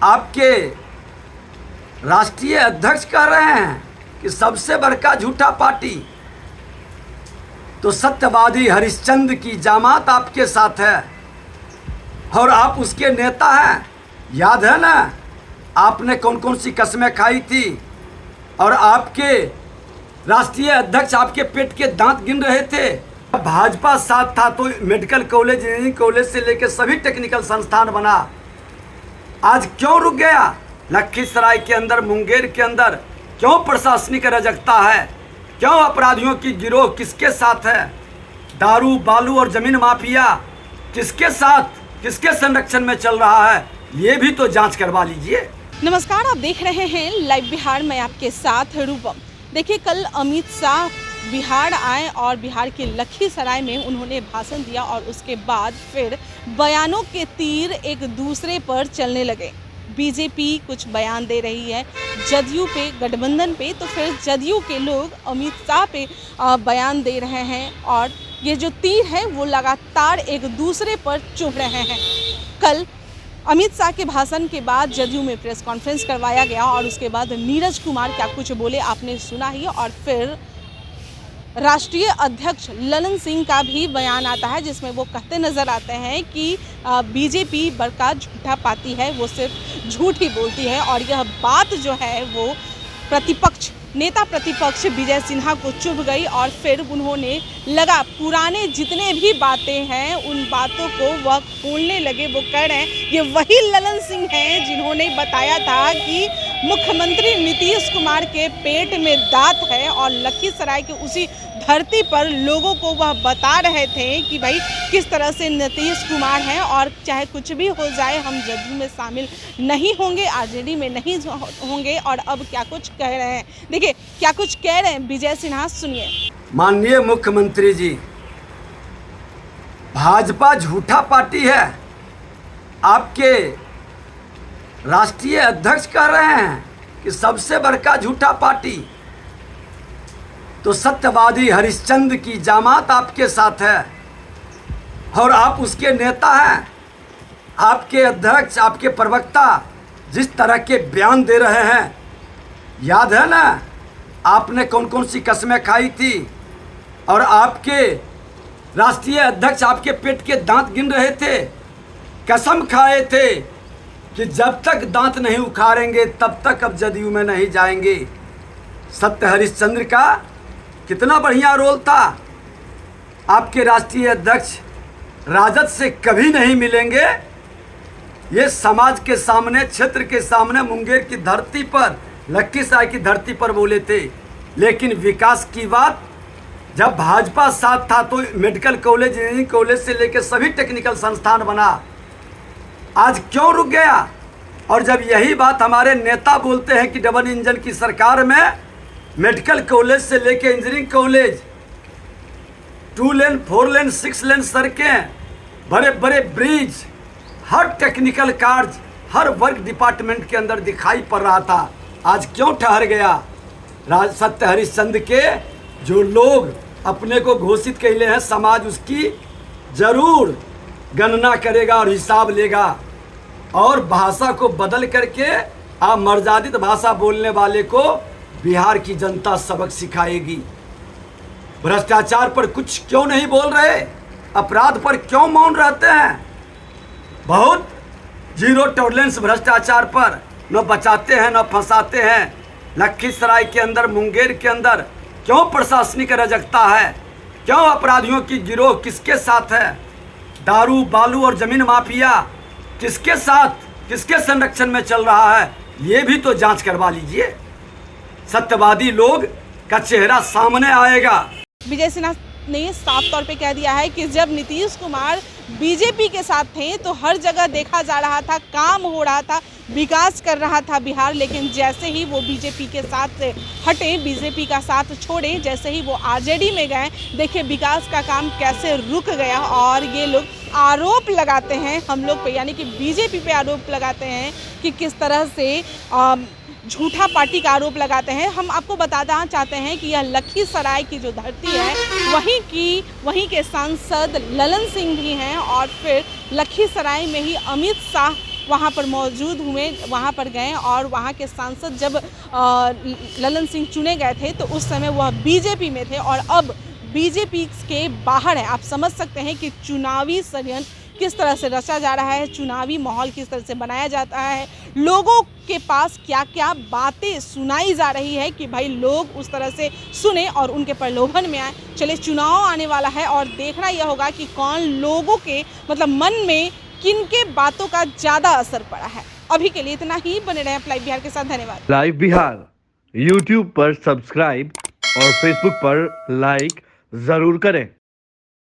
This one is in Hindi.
आपके राष्ट्रीय अध्यक्ष कह रहे हैं कि सबसे बड़का झूठा पार्टी, तो सत्यवादी हरिश्चंद्र की जामात आपके साथ है और आप उसके नेता हैं। याद है ना आपने कौन कौन सी कस्में खाई थी, और आपके राष्ट्रीय अध्यक्ष आपके पेट के दांत गिन रहे थे। भाजपा साथ था तो मेडिकल कॉलेज, इंजीनियरिंग कॉलेज से लेकर सभी टेक्निकल संस्थान बना। आज क्यों रुक गया? लखीसराय के अंदर, मुंगेर के अंदर क्यों प्रशासनिक अराजकता है? क्यों अपराधियों की गिरोह किसके साथ है? दारू, बालू और जमीन माफिया किसके साथ, किसके संरक्षण में चल रहा है? ये भी तो जांच करवा लीजिए। नमस्कार, आप देख रहे हैं लाइव बिहार में आपके साथ रूपम। देखिए, कल अमित शाह बिहार आए और बिहार के लखीसराय में उन्होंने भाषण दिया और उसके बाद फिर बयानों के तीर एक दूसरे पर चलने लगे। बीजेपी कुछ बयान दे रही है जदयू पे, गठबंधन पे, तो फिर जदयू के लोग अमित शाह पे बयान दे रहे हैं और ये जो तीर है वो लगातार एक दूसरे पर चुभ रहे हैं। कल अमित शाह के भाषण के बाद जदयू में प्रेस कॉन्फ्रेंस करवाया गया और उसके बाद नीरज कुमार क्या कुछ बोले आपने सुना ही, और फिर राष्ट्रीय अध्यक्ष ललन सिंह का भी बयान आता है जिसमें वो कहते नज़र आते हैं कि बीजेपी बड़का झूठा पार्टी है, वो सिर्फ झूठ ही बोलती है। और यह बात जो है वो नेता प्रतिपक्ष विजय सिन्हा को चुभ गई और फिर उन्होंने लगा पुराने जितने भी बातें हैं उन बातों को वह खोलने लगे। वो कह रहे हैं ये वही ललन सिंह हैं जिन्होंने बताया था कि मुख्यमंत्री नीतीश कुमार के पेट में दांत है, और लखीसराय के उसी धरती पर लोगों को वह बता रहे थे कि भाई किस तरह से नीतीश कुमार हैं और चाहे कुछ भी हो जाए हम जदयू में शामिल नहीं होंगे, आरजेडी में नहीं होंगे। और अब क्या कुछ कह रहे हैं, देखिए क्या कुछ कह रहे हैं विजय सिन्हा, सुनिए। माननीय मुख्यमंत्री जी, भाजपा झूठा पार्टी है। आपके राष्ट्रीय अध्यक्ष कह रहे हैं कि सबसे बड़का झूठा पार्टी, तो सत्यवादी हरिश्चंद्र की जामात आपके साथ है और आप उसके नेता हैं। आपके अध्यक्ष, आपके प्रवक्ता जिस तरह के बयान दे रहे हैं, याद है ना आपने कौन कौन सी कस्में खाई थी, और आपके राष्ट्रीय अध्यक्ष आपके पेट के दांत गिन रहे थे, कसम खाए थे कि जब तक दांत नहीं उखाड़ेंगे तब तक अब जदयू में नहीं जाएंगे। सत्य हरिश्चंद्र का कितना बढ़िया रोल था। आपके राष्ट्रीय अध्यक्ष राजद से कभी नहीं मिलेंगे, ये समाज के सामने, क्षेत्र के सामने, मुंगेर की धरती पर, लखीसराय की धरती पर बोले थे। लेकिन विकास की बात जब भाजपा साथ था तो मेडिकल कॉलेज, इंजीनियरिंग कॉलेज से लेकर सभी टेक्निकल संस्थान बना। आज क्यों रुक गया? और जब यही बात हमारे नेता बोलते हैं कि डबल इंजन की सरकार में मेडिकल कॉलेज से लेकर इंजीनियरिंग कॉलेज, 2 लेन, 4 लेन, 6 लेन सड़कें, बड़े बड़े ब्रिज, हर टेक्निकल कार्य हर वर्क डिपार्टमेंट के अंदर दिखाई पड़ रहा था, आज क्यों ठहर गया? सत्य हरिश्चंद्र के जो लोग अपने को घोषित कैले हैं, समाज उसकी जरूर गणना करेगा और हिसाब लेगा, और भाषा को बदल करके आप मर्यादित भाषा बोलने वाले को बिहार की जनता सबक सिखाएगी। भ्रष्टाचार पर कुछ क्यों नहीं बोल रहे? अपराध पर क्यों मौन रहते हैं? बहुत जीरो टॉलरेंस भ्रष्टाचार पर, न बचाते हैं न फंसाते हैं। लखीसराय के अंदर, मुंगेर के अंदर क्यों प्रशासनिक अराजकता है? क्यों अपराधियों की गिरोह किसके साथ है? दारू, बालू और जमीन माफिया किसके साथ, किसके संरक्षण में चल रहा है? ये भी तो जांच करवा लीजिए। सत्यवादी लोग का चेहरा सामने आएगा। विजय सिन्हा ने साफ तौर पे कह दिया है कि जब नीतीश कुमार बीजेपी के साथ थे तो हर जगह देखा जा रहा था, काम हो रहा था, विकास कर रहा था बिहार, लेकिन जैसे ही वो बीजेपी के साथ हटे, बीजेपी का साथ छोड़े, जैसे ही वो आरजेडी में गए, देखिए विकास का काम कैसे रुक गया। और ये लोग आरोप लगाते हैं हम लोग पे, यानी कि बीजेपी पे आरोप लगाते हैं कि किस तरह से झूठा पार्टी का आरोप लगाते हैं। हम आपको बताना चाहते हैं कि यह लखीसराय की जो धरती है वहीं के सांसद ललन सिंह भी हैं, और फिर लखीसराय में ही अमित शाह वहाँ पर मौजूद हुए, वहाँ पर गए और वहाँ के सांसद जब ललन सिंह चुने गए थे तो उस समय वह बीजेपी में थे और अब बीजेपी के बाहर है। आप समझ सकते हैं कि चुनावी षड्यंत्र किस तरह से रचा जा रहा है, चुनावी माहौल किस तरह से बनाया जाता है, लोगों के पास क्या क्या बातें सुनाई जा रही है कि भाई लोग उस तरह से सुने और उनके प्रलोभन में आए। चले, चुनाव आने वाला है और देखना यह होगा कि कौन लोगों के मतलब मन में किनके बातों का ज़्यादा असर पड़ा है। अभी के लिए इतना ही, बने रहें लाइव बिहार के साथ। धन्यवाद। लाइव बिहार यूट्यूब पर सब्सक्राइब और फेसबुक पर लाइक जरूर करें।